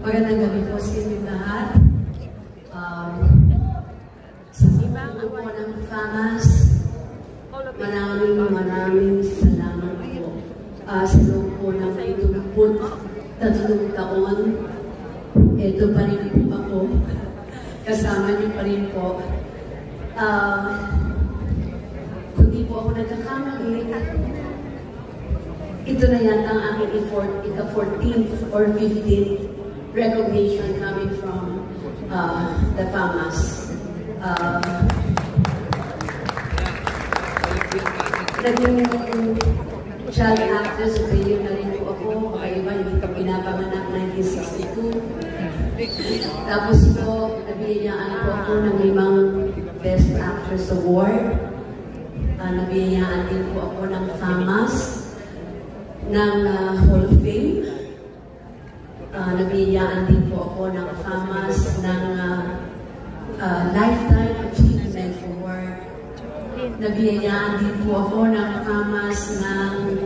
Magandang gabi po sa inyong lahat. Sa ibang po ng FAMAS, maraming salamat po. Sa loob po ng 23 taon, ito pa rin po ako. Kasama niyo pa rin po. Kung di po ako nagkakamali, ito na yata ang aking ika-14th or 15th recognition coming from the FAMAS. Naging child actress of the year na rin po ako. Baka iba, hindi ka pinapanganak 1962. Tapos po, nabiyayaan po ako ng 5 Best Actress Award. Nabiyayaan din po ako ng FAMAS, ng Hall of Fame. Nabiyayaan din po ako ng FAMAS ng Lifetime Achievement Award. Nabiyayaan din po ako ng FAMAS ng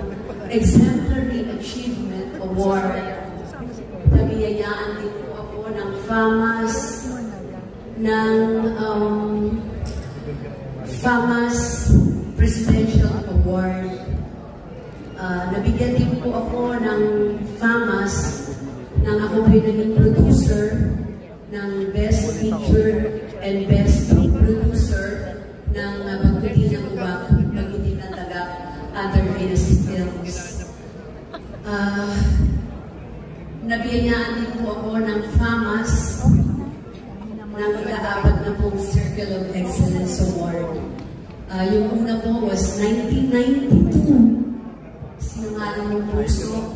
Exemplary Achievement Award. Nabiyayaan din po ako ng FAMAS ng FAMAS Presidential Award. Nabigyan din po ako ng FAMAS nang ako ay naging producer ng Best Feature and Best Producer ng Pagpili ng Ubak, Pagpili ng Taga, Other Venus Films. Nabiyayaan din po ako ng FAMAS ng ika-4 na pong Circle of Excellence Award. Yung una po was 1992. Sinungaling ng puso.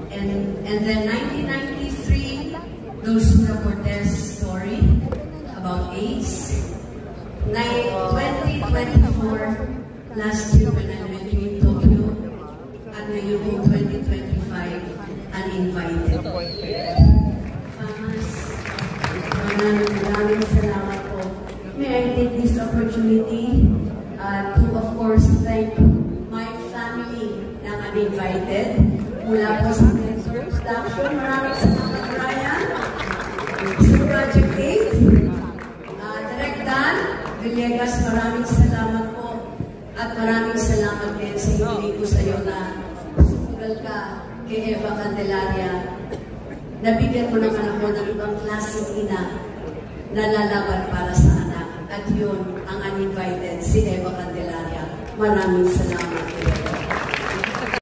And then 1993, Dulce Cortez story about AIDS. 2024, last year when I met you in Tokyo, at ngayon po 2025, uninvited. FAMAS, maraming salamat po. May I take this opportunity to of course thank my family na uninvited. Mula po sa production, maraming salamat, Ryan. Sa Project 8, Direct Dan Villegas, maraming salamat po. At maraming salamat din sa hindi ko sa iyo na sumunod ka kay Eva Candelaria. Nabigyan mo naman ako ng ibang klaseng ina na lalaban para sa anak. At yun ang uninvited, si Eva Candelaria. Maraming salamat.